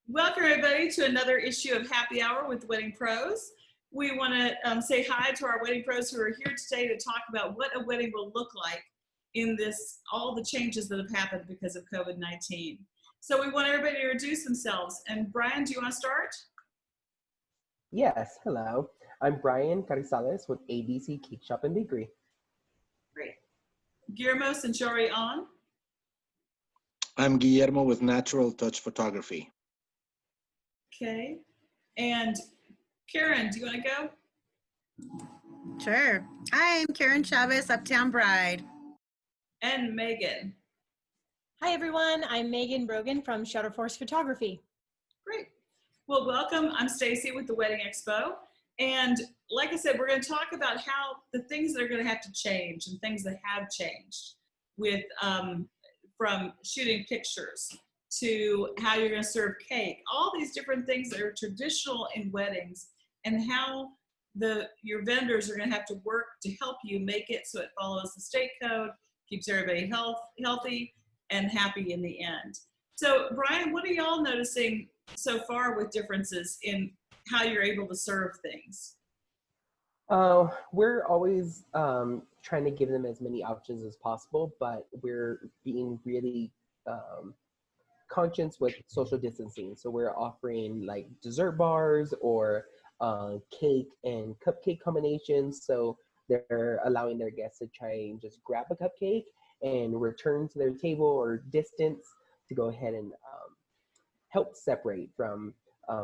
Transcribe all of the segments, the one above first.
Welcome everybody to another issue of Happy Hour with Wedding Pros. We want to say hi to our wedding pros who are here today to talk about what a wedding will look like in all the changes that have happened because of COVID-19. So we want everybody to introduce themselves. And Brian, do you want to start? Yes, hello. I'm Brian Carizales with ABC Cake Shop and Bakery. Great. Guillermo Sanchori on. I'm Guillermo with Natural Touch Photography. Okay. And Karen, do you want to go? Sure. Hi, I'm Karen Chavez, Uptown Bride. And Megan. Hi, everyone. I'm Megan Brogan from Shutter Force Photography. Great. Well, welcome. I'm Stacy with the Wedding Expo. And like I said, we're going to talk about how the things that are going to have to change and things that have changed with from shooting pictures to how you're going to serve cake, all these different things that are traditional in weddings, and how your vendors are going to have to work to help you make it so it follows the state code, keeps everybody healthy and happy in the end. So Brian, what are y'all noticing so far with differences in how you're able to serve things? We're always trying to give them as many options as possible, but we're being really conscious with social distancing. So we're offering like dessert bars or cake and cupcake combinations. So they're allowing their guests to try and just grab a cupcake and return to their table or distance to go ahead and help separate from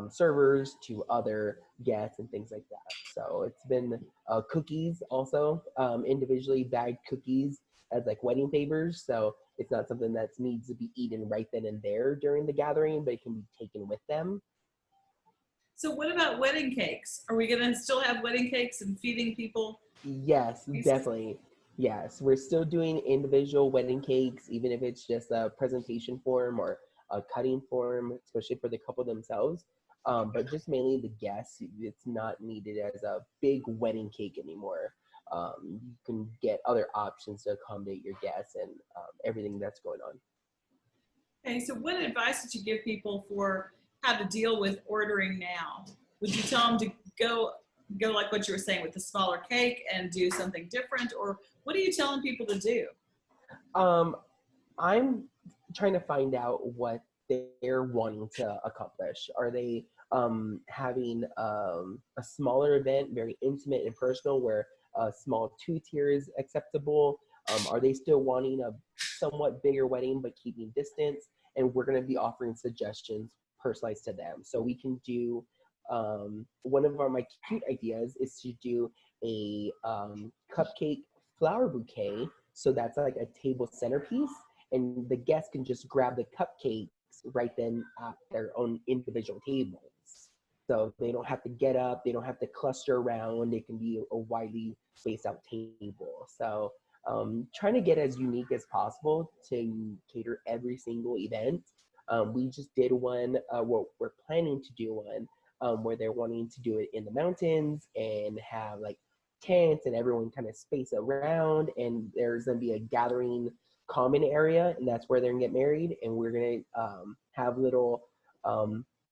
servers to other guests and things like that. So it's been cookies also, individually bagged cookies as like wedding favors. So it's not something that needs to be eaten right then and there during the gathering, but it can be taken with them. So what about wedding cakes? Are we going to still have wedding cakes and feeding people? Yes, definitely. Yes, we're still doing individual wedding cakes, even if it's just a presentation form or a cutting form, especially for the couple themselves. But just mainly the guests, it's not needed as a big wedding cake anymore. You can get other options to accommodate your guests and everything that's going on. Okay, so what advice would you give people for how to deal with ordering now? Would you tell them to go like what you were saying with the smaller cake and do something different, or what are you telling people to do? I'm trying to find out what they're wanting to accomplish. Are they having a smaller event, very intimate and personal, where a small 2-tier is acceptable? Are they still wanting a somewhat bigger wedding but keeping distance? And we're going to be offering suggestions personalized to them. So we can do one of my cute ideas is to do a cupcake flower bouquet. So that's like a table centerpiece, and the guests can just grab the cupcakes right then at their own individual tables. So they don't have to get up, they don't have to cluster around, it can be a widely spaced out table. So trying to get as unique as possible to cater every single event. We just did one, we're planning to do one where they're wanting to do it in the mountains and have like tents and everyone kind of space around, and there's going to be a gathering common area, and that's where they're gonna get married, and we're gonna have little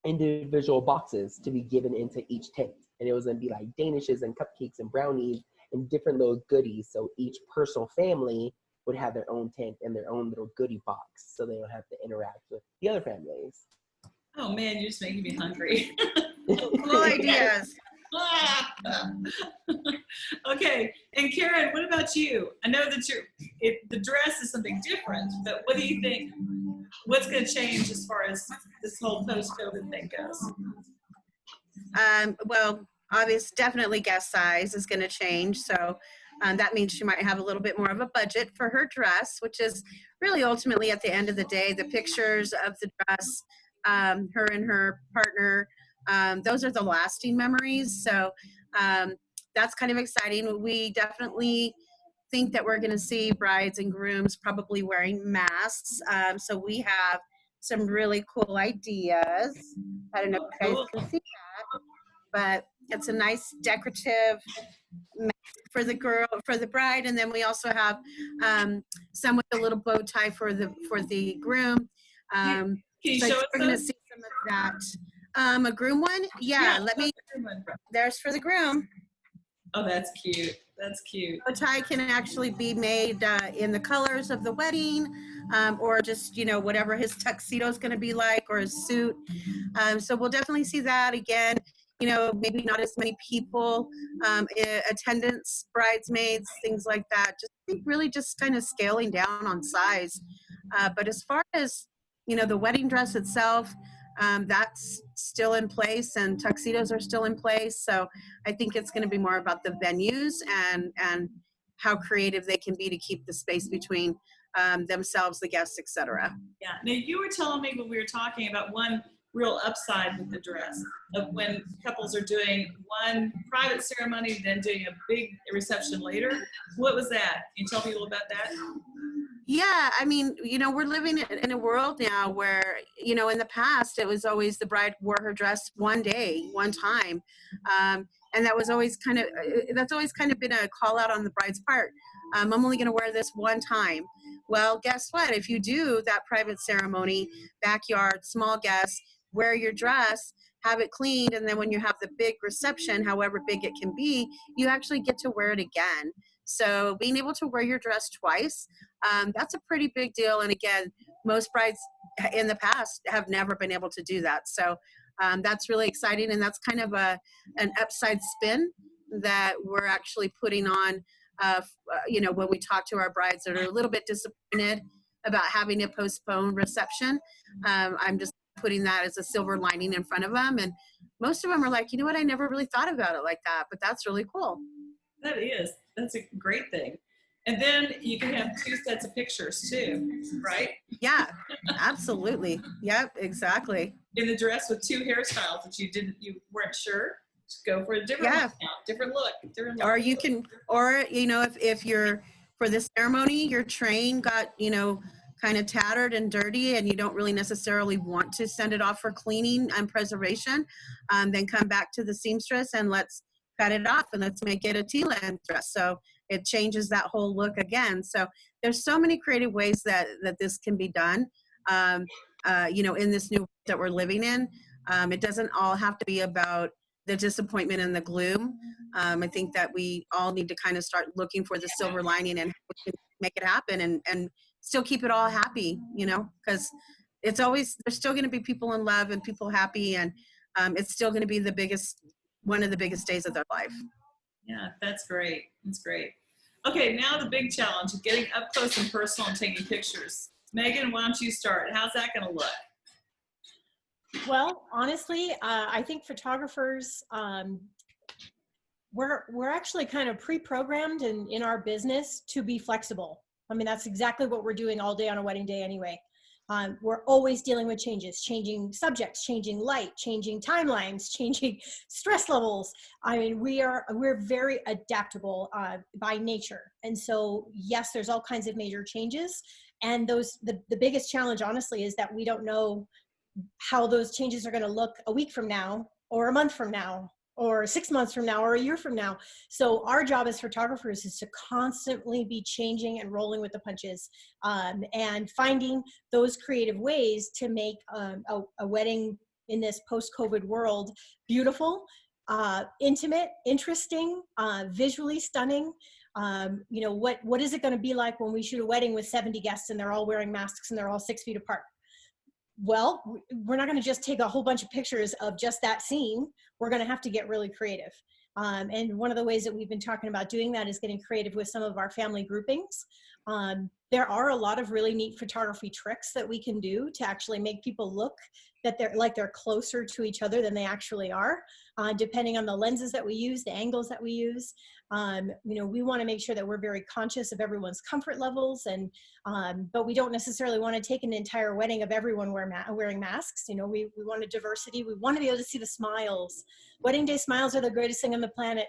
individual boxes to be given into each tent, and it was gonna be like danishes and cupcakes and brownies and different little goodies, so each personal family would have their own tent and their own little goodie box, so they don't have to interact with the other families. Oh man, you're just making me hungry. Cool ideas. Okay, and Karen, what about you? I know that the dress is something different, but what do you think? What's going to change as far as this whole post-COVID thing goes? Well, obviously, definitely guest size is going to change. So that means she might have a little bit more of a budget for her dress, which is really ultimately at the end of the day, the pictures of the dress, her and her partner, those are the lasting memories. So that's kind of exciting. We definitely think that we're going to see brides and grooms probably wearing masks. So we have some really cool ideas. I don't know if you guys can see that, but it's a nice decorative mask for the bride, and then we also have some with a little bow tie for the groom. Can you So show us we're going to those? see some of that. A groom one? Yeah, let me, there's for the groom. Oh, that's cute. That's cute. A tie can actually be made in the colors of the wedding, or just, you know, whatever his tuxedo is going to be like, or his suit. So we'll definitely see that again. You know, maybe not as many people, attendance, bridesmaids, things like that. Just I think really just kind of scaling down on size. But as far as, you know, the wedding dress itself, that's still in place, and tuxedos are still in place. So I think it's going to be more about the venues and how creative they can be to keep the space between themselves, the guests, etc. Yeah. Now you were telling me when we were talking about one real upside with the dress of when couples are doing one private ceremony, then doing a big reception later. What was that? Can you tell people about that? Yeah, I mean, you know, we're living in a world now where, you know, in the past, it was always the bride wore her dress one day, one time. And that was always kind of, that's always kind of been a call out on the bride's part. I'm only going to wear this one time. Well, guess what? If you do that private ceremony, backyard, small guests, wear your dress, have it cleaned, and then when you have the big reception, however big it can be, you actually get to wear it again. So being able to wear your dress twice, that's a pretty big deal. And again, most brides in the past have never been able to do that. So that's really exciting. And that's kind of an upside spin that we're actually putting on, you know, when we talk to our brides that are a little bit disappointed about having a postponed reception. I'm just putting that as a silver lining in front of them. And most of them are like, you know what, I never really thought about it like that, but that's really cool. That is. That's a great thing. And then you can have two sets of pictures too, right? Yeah, absolutely. Yep, exactly. In the dress with two hairstyles that you weren't sure. Just go for a different Yeah. one now, different look. Or you can, or, you know, if you're, for the ceremony, your train got, you know, kind of tattered and dirty and you don't really necessarily want to send it off for cleaning and preservation, then come back to the seamstress and let's cut it off and let's make it a tea-land dress. So it changes that whole look again. So there's so many creative ways that this can be done, you know, in this new world that we're living in. It doesn't all have to be about the disappointment and the gloom. I think that we all need to kind of start looking for the silver lining and make it happen and still keep it all happy, you know, because it's always, there's still going to be people in love and people happy, and it's still going to be one of the biggest days of their life. Yeah, that's great. That's great. Okay, now the big challenge of getting up close and personal and taking pictures. Megan, why don't you start? How's that going to look? Well, honestly, I think photographers, we're actually kind of pre-programmed in our business to be flexible. I mean, that's exactly what we're doing all day on a wedding day anyway. We're always dealing with changes, changing subjects, changing light, changing timelines, changing stress levels. I mean, we're very adaptable by nature. And so, yes, there's all kinds of major changes. And the biggest challenge, honestly, is that we don't know how those changes are going to look a week from now, or a month from now, or 6 months from now, or a year from now. So our job as photographers is to constantly be changing and rolling with the punches, and finding those creative ways to make a wedding in this post-COVID world beautiful, intimate, interesting, visually stunning. You know, what is it going to be like when we shoot a wedding with 70 guests and they're all wearing masks and they're all 6 feet apart? Well, we're not going to just take a whole bunch of pictures of just that scene. We're going to have to get really creative. And one of the ways that we've been talking about doing that is getting creative with some of our family groupings. There are a lot of really neat photography tricks that we can do to actually make people look that they're closer to each other than they actually are, depending on the lenses that we use, the angles that we use. You know, we want to make sure that we're very conscious of everyone's comfort levels, and but we don't necessarily want to take an entire wedding of everyone wearing masks. You know, we want a diversity. We want to be able to see the smiles. Wedding day smiles are the greatest thing on the planet.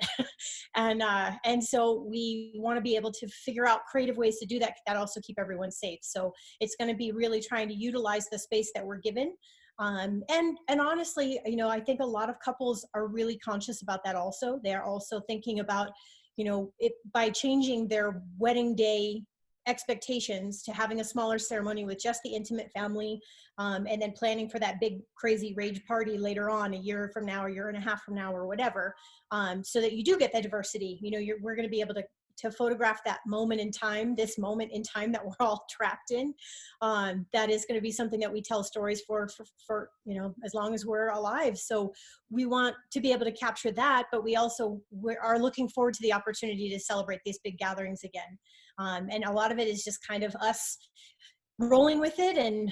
And so we want to be able to figure out creative ways to do that also keep everyone safe. So it's going to be really trying to utilize the space that we're given. And honestly, you know, I think a lot of couples are really conscious about that also. They're also thinking about, you know, by changing their wedding day expectations to having a smaller ceremony with just the intimate family, and then planning for that big crazy rage party later on, a year from now, or a year and a half from now, or whatever, so that you do get that diversity. We're going to be able to photograph that moment in time, this moment in time that we're all trapped in. That is going to be something that we tell stories for as long as we're alive. So we want to be able to capture that, but we are looking forward to the opportunity to celebrate these big gatherings again. And a lot of it is just kind of us rolling with it and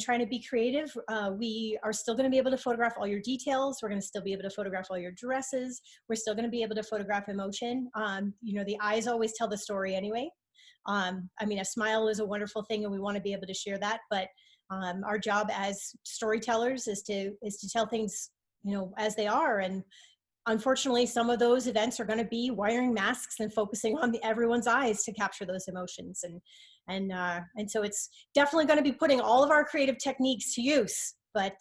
trying to be creative. We are still going to be able to photograph all your details. We're going to still be able to photograph all your dresses. We're still going to be able to photograph emotion. The eyes always tell the story anyway. A smile is a wonderful thing, and we want to be able to share that. But our job as storytellers is to tell things, as they are. And unfortunately, some of those events are going to be wearing masks and focusing on everyone's eyes to capture those emotions. And so it's definitely going to be putting all of our creative techniques to use. But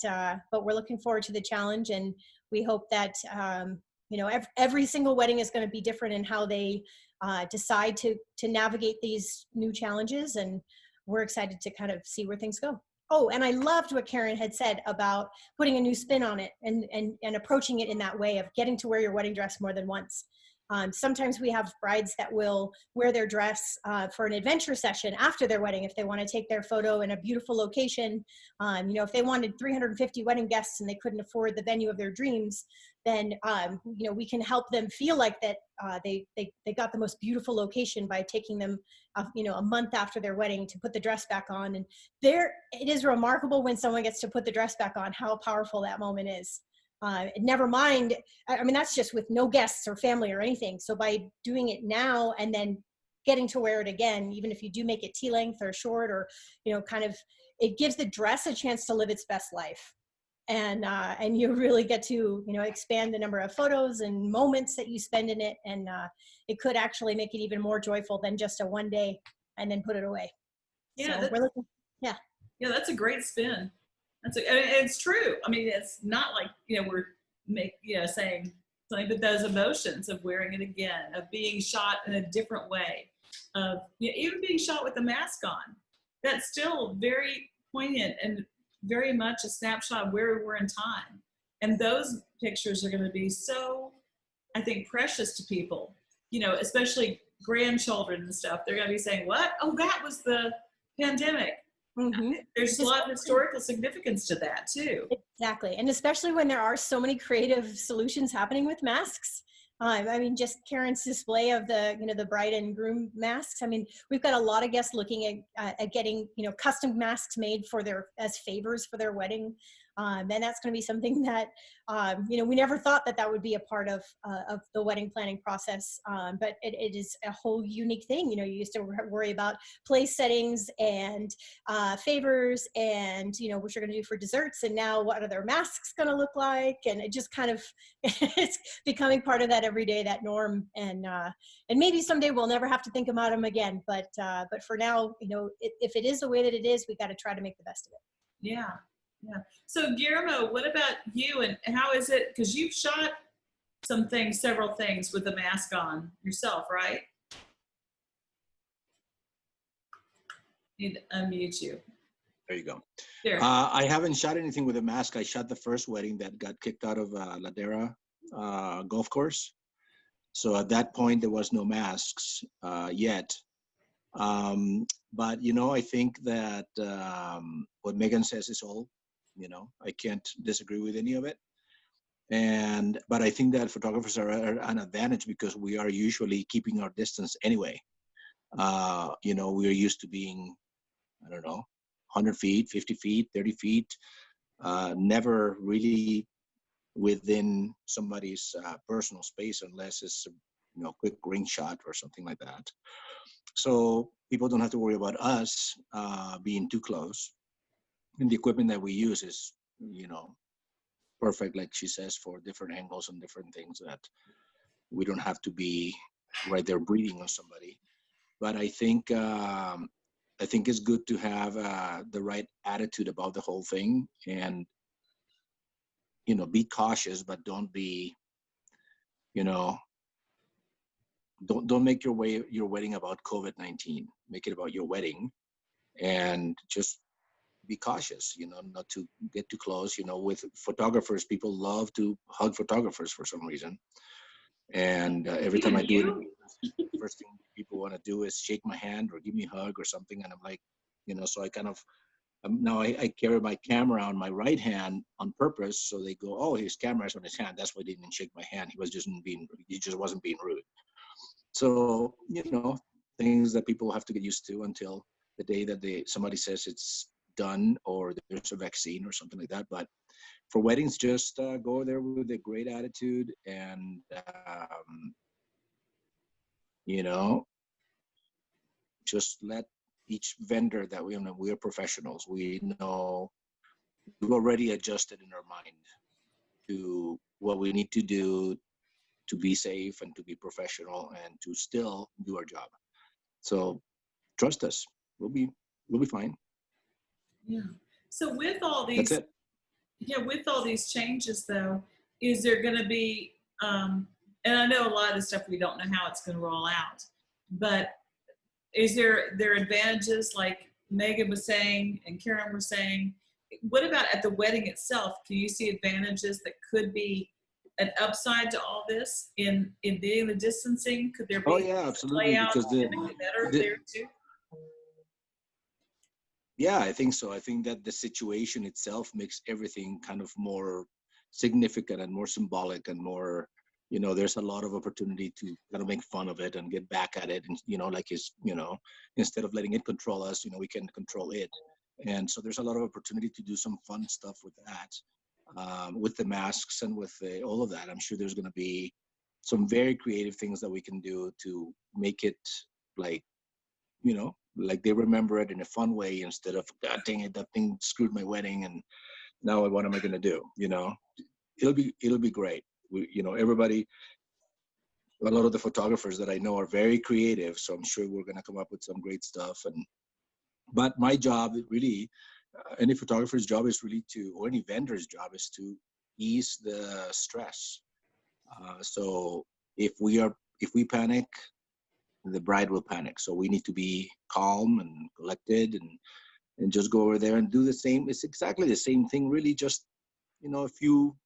we're looking forward to the challenge, and we hope that every single wedding is going to be different in how they decide to navigate these new challenges. And we're excited to kind of see where things go. Oh, and I loved what Karen had said about putting a new spin on it and approaching it in that way of getting to wear your wedding dress more than once. Sometimes we have brides that will wear their dress for an adventure session after their wedding if they want to take their photo in a beautiful location. If they wanted 350 wedding guests and they couldn't afford the venue of their dreams, then we can help them feel like that they got the most beautiful location by taking them a month after their wedding to put the dress back on. And it is remarkable when someone gets to put the dress back on, how powerful that moment is. Never mind, that's just with no guests or family or anything. So by doing it now and then getting to wear it again, even if you do make it T-length or short, or it gives the dress a chance to live its best life. And you really get to expand the number of photos and moments that you spend in it, and it could actually make it even more joyful than just a one day and then put it away. Yeah, so yeah, that's a great spin. It's true. It's not like we're saying something, but those emotions of wearing it again, of being shot in a different way, of even being shot with a mask on, that's still very poignant and very much a snapshot of where we were in time. And those pictures are going to be so, I think, precious to people, especially grandchildren and stuff. They're going to be saying, what? Oh, that was the pandemic. Mm-hmm. There's a lot of historical significance to that too. Exactly. And especially when there are so many creative solutions happening with masks. Just Karen's display of the bride and groom masks. We've got a lot of guests looking at getting, custom masks made as favors for their wedding. And that's going to be something that, we never thought that would be a part of the wedding planning process. But it is a whole unique thing. You used to worry about place settings and favors and, what you're going to do for desserts. And now what are their masks going to look like? And it just kind of, it's becoming part of that every day, that norm. And maybe someday we'll never have to think about them again. But for now, if it is the way that it is, we got to try to make the best of it. Yeah. Yeah. So Guillermo, what about you, and how is it? Because you've shot several things with the mask on yourself, right? Need to unmute you. There you go. There. I haven't shot anything with a mask. I shot the first wedding that got kicked out of Ladera golf course. So at that point, there was no masks yet. But, I think that what Megan says is all. I can't disagree with any of it. But I think that photographers are an advantage because we are usually keeping our distance anyway. We are used to being, 100 feet, 50 feet, 30 feet, never really within somebody's personal space unless it's a quick ring shot or something like that. So people don't have to worry about us being too close. And the equipment that we use is, perfect, like she says, for different angles and different things that we don't have to be right there breathing on somebody. But I think it's good to have the right attitude about the whole thing and, be cautious, but don't be, don't make your wedding about COVID-19. Make it about your wedding, and just be cautious, not to get too close. With photographers, people love to hug photographers for some reason. And every time I do it, the first thing people want to do is shake my hand or give me a hug or something. And I'm like, so I kind of, now I carry my camera on my right hand on purpose. So they go, oh, his camera is on his hand. That's why he didn't shake my hand. He just wasn't being rude. So, things that people have to get used to until the day that somebody says it's done or there's a vaccine or something like that. But for weddings, just go there with a great attitude and, just let each vendor that we are professionals. We know we've already adjusted in our mind to what we need to do to be safe and to be professional and to still do our job. So trust us. We'll be fine. Yeah. So with all these, That's it. yeah, with all these changes though, is there going to be, and I know a lot of the stuff we don't know how it's going to roll out, but is there advantages like Megan was saying and Karen were saying? What about at the wedding itself? Can you see advantages that could be an upside to all this in being the distancing? Could there be? Oh yeah, absolutely. Because better there too. Yeah, I think so. I think that the situation itself makes everything kind of more significant and more symbolic and more, there's a lot of opportunity to kind of make fun of it and get back at it. And, instead of letting it control us, we can control it. And so there's a lot of opportunity to do some fun stuff with that, with the masks and with all of that. I'm sure there's going to be some very creative things that we can do to make it like, like they remember it in a fun way instead of, God dang it, that thing screwed my wedding and now what am I going to do? It'll be great. Everybody, a lot of the photographers that I know are very creative. So I'm sure we're going to come up with some great stuff. But my job really, any photographer's job is really or any vendor's job is to ease the stress. So if we panic, the bride will panic. So we need to be calm and collected and just go over there and do the same. It's exactly the same thing, really, just, a few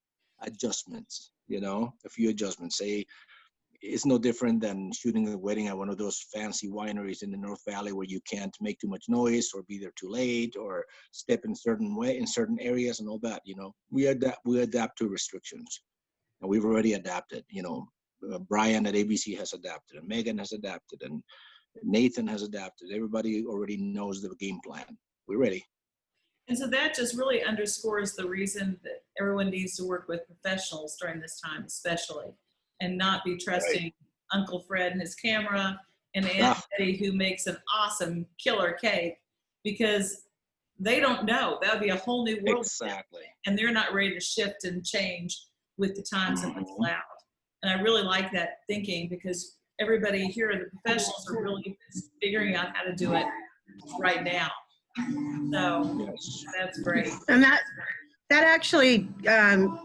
adjustments, Say, it's no different than shooting a wedding at one of those fancy wineries in the North Valley where you can't make too much noise or be there too late or step in certain areas and all that. We adapt to restrictions, and we've already adapted. Brian at ABC has adapted, and Megan has adapted, and Nathan has adapted. Everybody already knows the game plan. We're ready. And so that just really underscores the reason that everyone needs to work with professionals during this time, especially, and not be trusting right. Uncle Fred and his camera and Aunt Betty, who makes an awesome killer cake, because they don't know. That would be a whole new world. Exactly. And they're not ready to shift and change with the times and what's allowed. And I really like that thinking, because everybody here, the professionals, are really figuring out how to do it right now. So yes. That's great. And that actually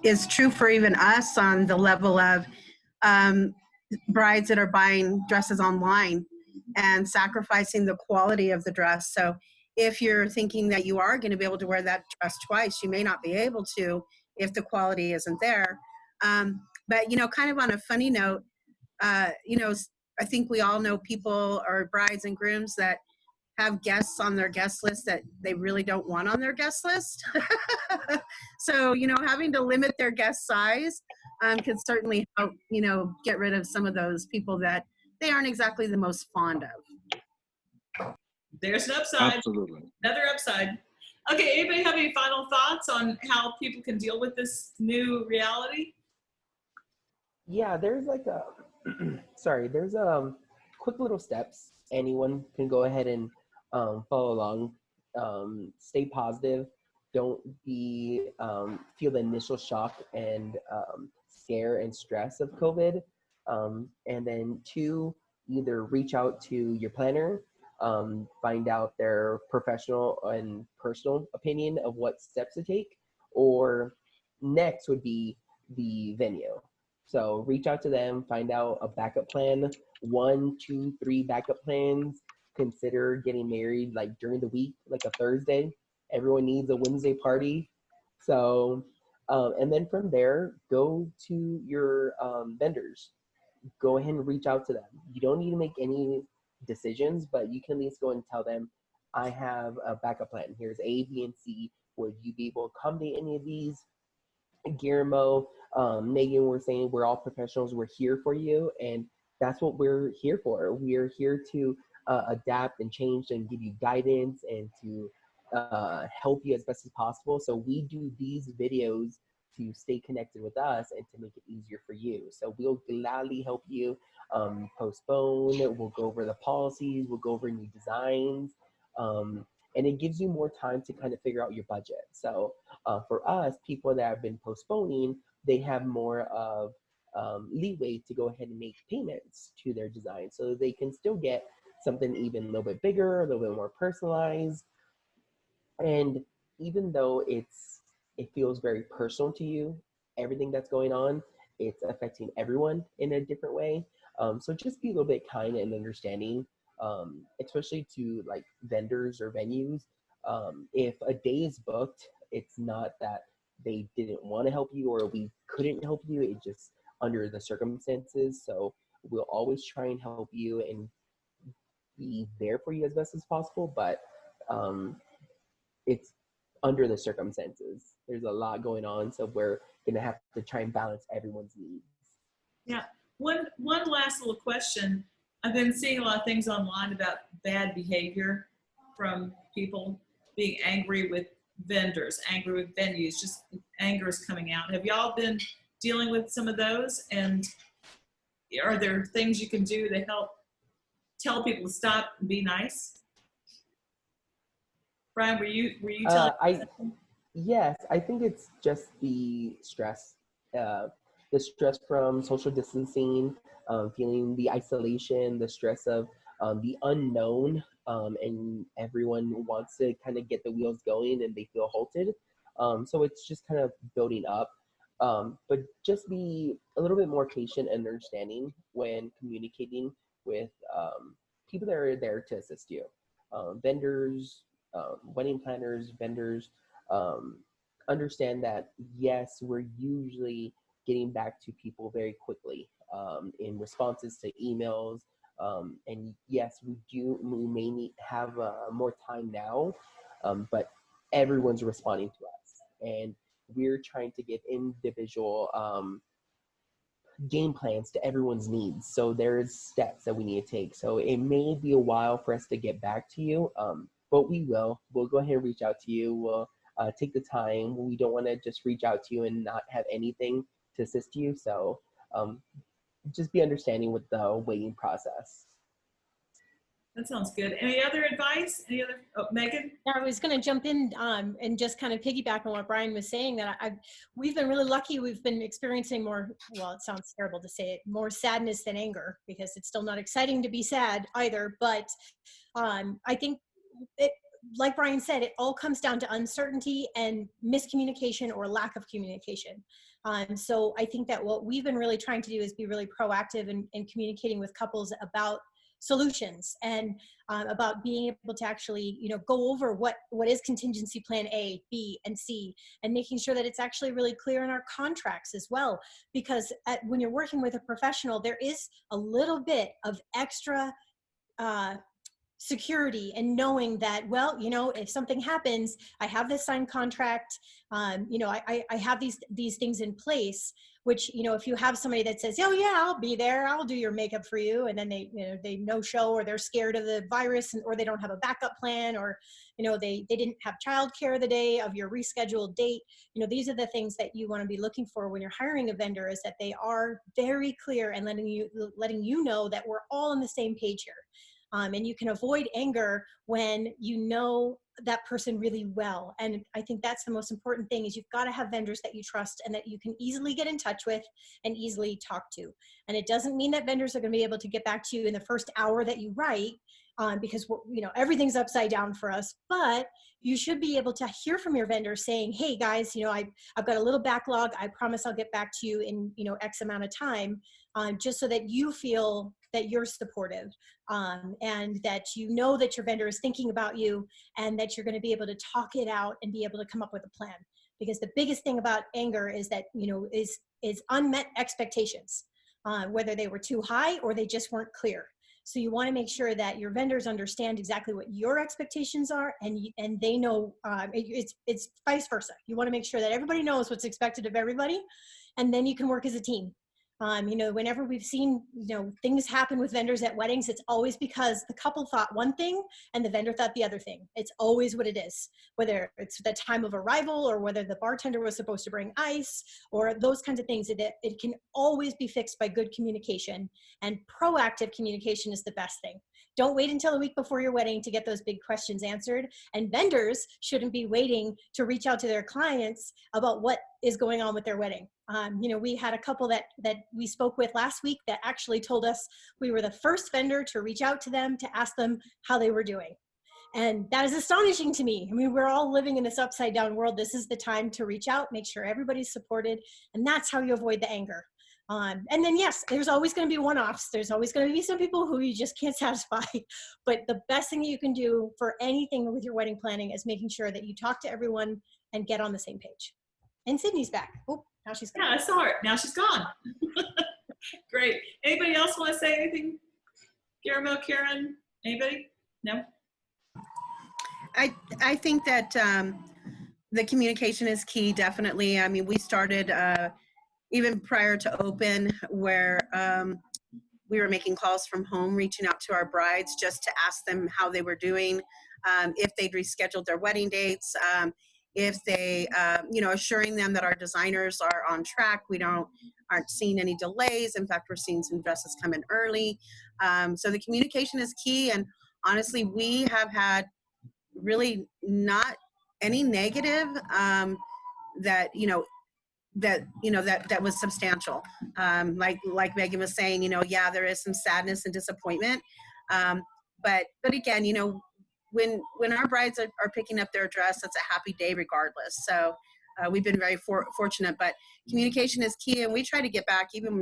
is true for even us on the level of brides that are buying dresses online and sacrificing the quality of the dress. So if you're thinking that you are going to be able to wear that dress twice, you may not be able to if the quality isn't there. But, kind of on a funny note, I think we all know people or brides and grooms that have guests on their guest list that they really don't want on their guest list. So, having to limit their guest size can certainly help, get rid of some of those people that they aren't exactly the most fond of. There's an upside. Absolutely. Another upside. Okay, anybody have any final thoughts on how people can deal with this new reality? Yeah, there's there's quick little steps. Anyone can go ahead and follow along. Stay positive. Don't feel the initial shock and scare and stress of COVID. And then 2, either reach out to your planner, find out their professional and personal opinion of what steps to take, or next would be the venue. So reach out to them, find out a backup plan, 1, 2, 3 backup plans. Consider getting married like during the week, like a Thursday. Everyone needs a Wednesday party. So, and then from there, go to your vendors. Go ahead and reach out to them. You don't need to make any decisions, but you can at least go and tell them, I have a backup plan. Here's A, B, and C. Would you be able to accommodate any of these? Guillermo, Megan were saying we're all professionals. We're here for you, and that's what we're here for. We're here to adapt and change and give you guidance and to help you as best as possible. So we do these videos to stay connected with us and to make it easier for you. So we'll gladly help you postpone. We'll go over the policies. We'll go over new designs. And it gives you more time to kind of figure out your budget. So for us, people that have been postponing, they have more of leeway to go ahead and make payments to their design so they can still get something even a little bit bigger, a little bit more personalized. And even though it feels very personal to you, everything that's going on, it's affecting everyone in a different way. So just be a little bit kind and understanding, especially to like vendors or venues. If a day is booked, it's not that they didn't want to help you or we couldn't help you. It's just under the circumstances. So we'll always try and help you and be there for you as best as possible. But it's under the circumstances. There's a lot going on. So we're going to have to try and balance everyone's needs. Yeah. One last little question. I've been seeing a lot of things online about bad behavior from people being angry with vendors, angry with venues, just anger is coming out. Have y'all been dealing with some of those? And are there things you can do to help tell people to stop and be nice? Brian, were you telling Yes, I think it's just the stress from social distancing, feeling the isolation, the stress of the unknown, and everyone wants to kind of get the wheels going and they feel halted. So it's just kind of building up. But just be a little bit more patient and understanding when communicating with people that are there to assist you. Vendors, wedding planners, vendors, understand that, yes, we're usually getting back to people very quickly in responses to emails. And yes, we may have more time now, but everyone's responding to us. And we're trying to give individual game plans to everyone's needs. So there's steps that we need to take. So it may be a while for us to get back to you, but we will. We'll go ahead and reach out to you. We'll take the time. We don't want to just reach out to you and not have anything to assist you. So just be understanding with the waiting process. That sounds good. Any other advice? Any other, Megan? I was going to jump in and just kind of piggyback on what Brian was saying, that we've been really lucky. We've been experiencing more, well, it sounds terrible to say it, more sadness than anger, because it's still not exciting to be sad either. But I think it, like Brian said, it all comes down to uncertainty and miscommunication or lack of communication. So I think that what we've been really trying to do is be really proactive in communicating with couples about solutions and about being able to actually, go over what is contingency plan A, B, and C, and making sure that it's actually really clear in our contracts as well. Because when you're working with a professional, there is a little bit of extra security and knowing that, well, if something happens, I have this signed contract, I have these things in place, which, if you have somebody that says, oh yeah, I'll be there, I'll do your makeup for you, and then they no show, or they're scared of the virus, or they don't have a backup plan, or, they didn't have childcare the day of your rescheduled date. These are the things that you want to be looking for when you're hiring a vendor, is that they are very clear and letting you know that we're all on the same page here. And you can avoid anger when you know that person really well. And I think that's the most important thing, is you've got to have vendors that you trust and that you can easily get in touch with and easily talk to. And it doesn't mean that vendors are going to be able to get back to you in the first hour that you write, because everything's upside down for us. But you should be able to hear from your vendor saying, hey guys, I've got a little backlog. I promise I'll get back to you in X amount of time, just so that you feel that you're supportive, and that that your vendor is thinking about you, and that you're going to be able to talk it out and be able to come up with a plan. Because the biggest thing about anger is that is unmet expectations, whether they were too high or they just weren't clear. So you want to make sure that your vendors understand exactly what your expectations are, and they know it's vice versa. You want to make sure that everybody knows what's expected of everybody, and then you can work as a team. Whenever we've seen, things happen with vendors at weddings, it's always because the couple thought one thing and the vendor thought the other thing. It's always what it is, whether it's the time of arrival or whether the bartender was supposed to bring ice or those kinds of things. It can always be fixed by good communication, and proactive communication is the best thing. Don't wait until a week before your wedding to get those big questions answered. And vendors shouldn't be waiting to reach out to their clients about what is going on with their wedding. We had a couple that we spoke with last week that actually told us we were the first vendor to reach out to them to ask them how they were doing. And that is astonishing to me. We're all living in this upside down world. This is the time to reach out, make sure everybody's supported, and that's how you avoid the anger. And then, yes, there's always going to be one-offs. There's always going to be some people who you just can't satisfy. But the best thing that you can do for anything with your wedding planning is making sure that you talk to everyone and get on the same page. And Sydney's back. Oh, now she's gone. Yeah, I saw her. Now she's gone. Great. Anybody else want to say anything? Guillermo, Karen, anybody? No? I think that the communication is key, definitely. We started even prior to open, where we were making calls from home, reaching out to our brides just to ask them how they were doing, if they'd rescheduled their wedding dates, if they, assuring them that our designers are on track. We aren't seeing any delays. In fact, we're seeing some dresses come in early. So the communication is key. And honestly, we have had really not any negative that was substantial. Like Megan was saying, yeah, there is some sadness and disappointment. But again, when our brides are picking up their dress, it's a happy day regardless. So we've been very fortunate, but communication is key. And we try to get back, even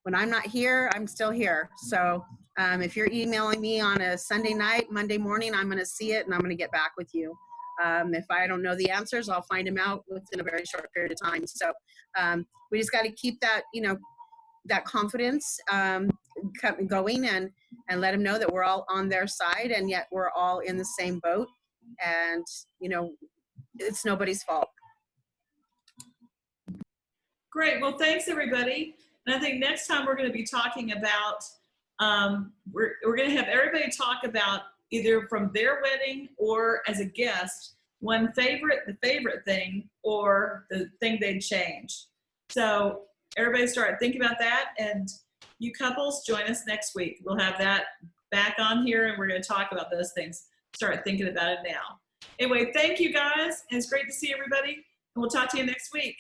when I'm not here, I'm still here. So if you're emailing me on a Sunday night, Monday morning, I'm going to see it and I'm going to get back with you. If I don't know the answers, I'll find them out within a very short period of time. So we just got to keep that, that confidence going and let them know that we're all on their side, and yet we're all in the same boat, and it's nobody's fault. Great. Well, thanks everybody. And I think next time we're going to be talking about, we're going to have everybody talk about either from their wedding or as a guest, the favorite thing, or the thing they'd change. So everybody start thinking about that, and you couples join us next week. We'll have that back on here, and we're going to talk about those things. Start thinking about it now. Anyway, thank you guys. And it's great to see everybody, and we'll talk to you next week.